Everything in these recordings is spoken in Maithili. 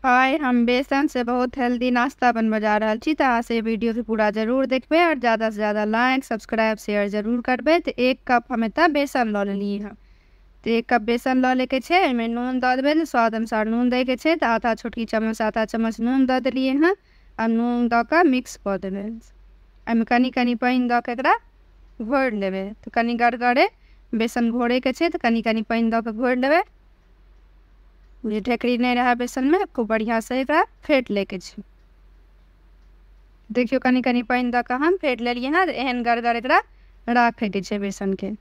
हाय, हम बेसन से बहुत हेल्दी नाश्ता बनबा जा रहल छी। अहाँ से वीडियो के पूरा जरूर देखबे और ज़्यादा से ज़्यादा लाइक सब्सक्राइब शेयर जरूर करबे। तो 1 कप हम एतऽ बेसन लऽ लेलिए हँ। तो 1 कप बेसन लऽ लेके छै, एहिमे नून दऽ देबै। स्वाद अनुसार नून दै के छै तो आधा छोटकी चम्मच आधा चम्मच नून दऽ देलिए हँ। आ नून दऽ कऽ मिक्स कऽ देबै। एहिमे कनी कनी पानि दऽ के एकरा घोरि लेबै। तो कनी गड़गड़े बेसन घोरे के छै तो कनी कनी पानि दऽ के घोरि लेबै। जे ढेकरी नहीं रहा बेसन में खूब बढ़िया से एकरा फेंट लेके छै। देखियो कनी कनी पानी दऽ के हम फेंट लेलिए हँ। एहन गड़गड़ एकरा राखे के छै बेसन के,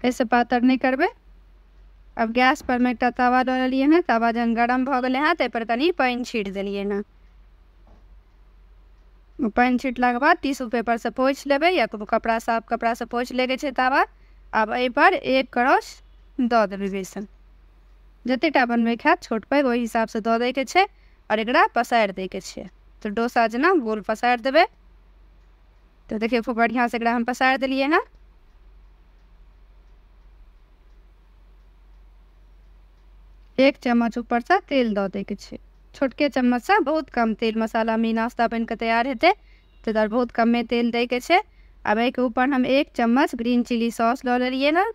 ऐसे पातर नहीं करबे। अब गैस पर में एक तवा लऽ लेलिए हँ। तवा जहन गरम भऽ गेलै हँ, ताहि पर कनी पानी छीट देलिए हँ। पानी छीटला के बाद टिश्यू पेपर से पोछि लेबै या कोनो कपड़ा साफ कपड़ा से पोछि लेके छै तवा। अब एहि पर 1 कड़छ दऽ देबै बेसन। जतेटा बनबै खायत छोट पैघ ओहि हिसाब से दऽ दै के छै और एकरा पसारि दै के छै। तो डोसा जेना गोल पसारि देबै। तो देखिए खूब बढ़िया से एकरा हम पसारि देलिए हँ। एक चम्मच ऊपर से तेल दऽ दै के छै। छोटके चम्मच से बहुत कम तेल मसाला में नाश्ता बन के तैयार हेतै। तो इधर बहुत कम में तेल दै के छै। अब एहि के ऊपर हम 1 चम्मच ग्रीन चिली सॉस लऽ लेलिए हँ।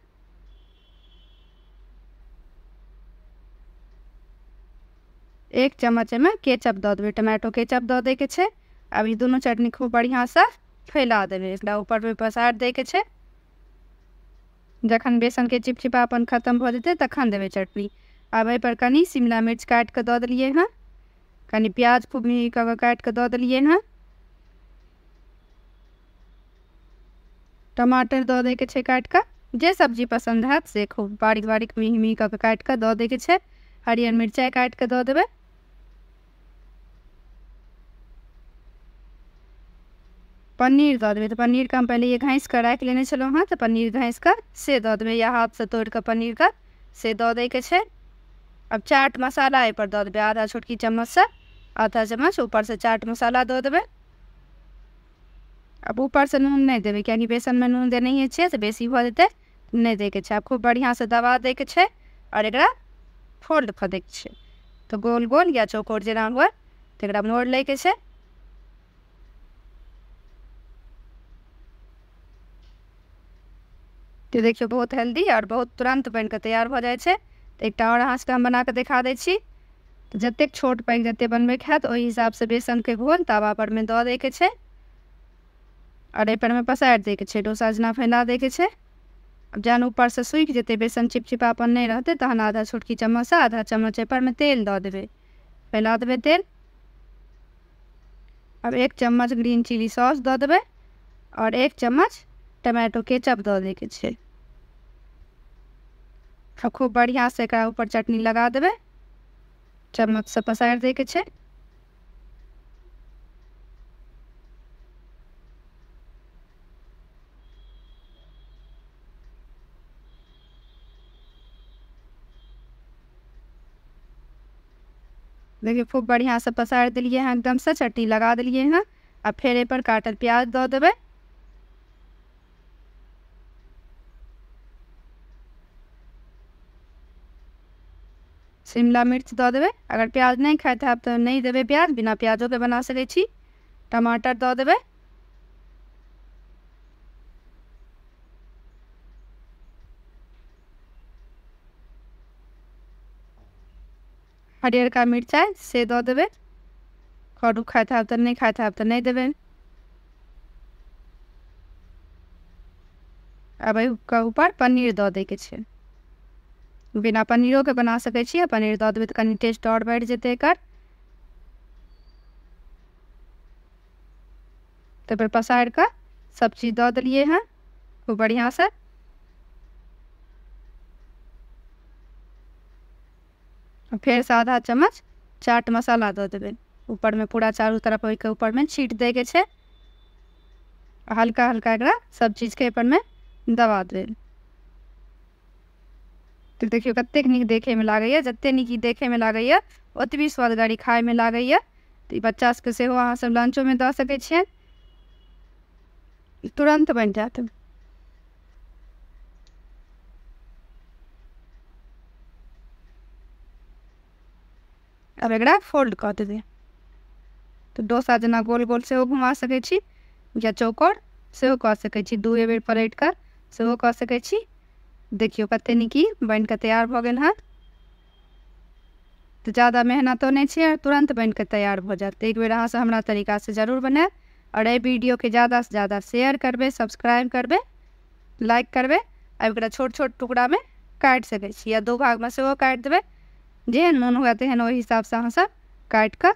1 चम्मच में केचप दऽ देबै, टमाटो केचप दऽ दै के छै। अब ई दोनों चटनी खूब बढ़िया से फैला देबै। एकरा ऊपर पे पसारि दै के छै। जखन बेसन के चिपचिपापन खत्म भऽ जेतै तखन देबै चटनी। अब एहि पर कनी शिमला मिर्च काटि के दऽ देलिए हँ। कनी प्याज खूब मिही कऽ के काटि के दऽ देलिए हँ। टमाटर दऽ दै के छै काटि के। जे सब्जी पसंद हैत से खूब बारीक बारीक मिही मिही कऽ के काटि के दऽ दै के छै। हरियर मिरचाई काटि के दऽ देबै। पनीर दऽ देबै। तो पनीर के हम पहले ये घैंस के राखि लेने छलहुँ हँ। तो पनीर घैंस के से दऽ देबै या हाथ से तोड़ के पनीर के से दऽ दै के छै। अब चाट मसाला एहि पर दऽ देबै। आधा छोटकी चम्मच से आधा चम्मच ऊपर से चाट मसाला दऽ देबै। अब ऊपर से नून नहीं देबै, कियाकि बेसन में नून देने छियै तो बेसी भऽ जेतै, नहीं दै के छै। अब खूब बढ़िया से दबा दै के छै और एकरा फोल्ड कऽ दै के छै। तो गोल गोल या चौकोर जेना हुए तो एकरा मोड़ लै के छै। तो देखियो बहुत हेल्दी और बहुत तुरंत बन के तैयार हो जाए छै। तो एक और अहाँ सबके हम बना के दिखा दै छी। तो जतेक छोट पैघ जते बनबे के हैत ओहि हिसाब से बेसन के घोल तवा पर में दऽ दै के छै और एहि पर में पसारि दै के छै। डोसा जेना फैला दै के छै। अब जहन ऊपर से सूखि जेतै बेसन चिपचिपापन नहीं रहतै तहन आधा छोटकी चम्मच से आधा चम्मच एहि पर में तेल दऽ देबै। फैला देबै तेल। अब 1 चम्मच ग्रीन चिली सॉस दऽ देबै और 1 चम्मच टमाटो केचप दऽ दै के छै। अब खूब बढ़िया से एकरा ऊपर चटनी लगा देबै। चम्मच से पसारि दै के छै। देखिए खूब बढ़िया से पसारि देलिए हैं, एकदम से चटनी लगा देलिए हैं। अब फिर एहि पर काटल प्याज दऽ देबै। शिमला मिर्च दऽ देबै। अगर प्याज नहीं खाइत हैब तो नहीं देबै प्याज, बिना प्याजो के बना सकै छी। टमाटर दऽ देबै। हरियरका मिरचाई से दऽ देबै। करू खाइत हैब तो नहीं खाइत हैब तो नहीं देबै। अब एहि के ऊपर पनीर दऽ दै के छै। बिना पनीरो के बना सकै छी। पनीर दऽ देबै तो कनी टेस्ट और बढ़ि जेतै एकर। तो पर पसारि के सब चीज दऽ देलिए हैं खूब बढ़िया से। फिर से आधा चम्मच चाट मसाला दऽ देबै। ऊपर में पूरा चारों तरफ ओहि के ऊपर में छीट दै के छै। हल्का हल्का एकरा सब चीज के ऊपर में दबा देबै। तो देखियो कतेक नीक देखे में लागैए। जते नीक ई देखे में लागैए ओतबी स्वादगारी खाए में लागैए। तो बच्चा सबके सेहो अहाँ सब लंचो में दऽ सकै छियै। तुरंत बन जात। अब एकरा फोल्ड कऽ देबै। तो डोसा जेना गोल गोल सेहो घुमा सकै छी या चौकोर सेहो कऽ सकै छी, 2 बेर पलट कऽ सेहो कऽ सकै छी। देखियौ कते नीक ई बनि कऽ तैयार भऽ गेल हँ। तो ज़्यादा मेहनतो नहीं है, तुरंत बन के तैयार हो जाते। एक बेर अहाँ से हमरा तरीका से जरूर बनाए और ये वीडियो के ज़्यादा से ज़्यादा शेयर करबे, सब्सक्राइब करबे, लाइक करबे। अब एकरा छोट छोट टुकड़ा में काट सकै छी या 2 भाग में सेहो काट देबै। जेहन मोन हुए तेहन ओहि हिसाब से अहाँ सब काट कऽ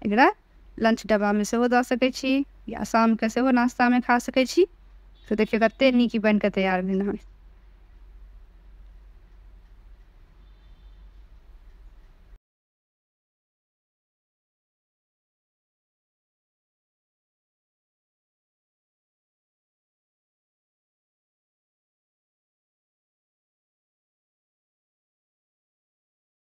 एकरा लंच डब्बा में सेहो दऽ सकै छी या शाम के सेहो नाश्ता में खा सकै छी। तो देखियौ कते नीक बन के तैयार भेल हँ।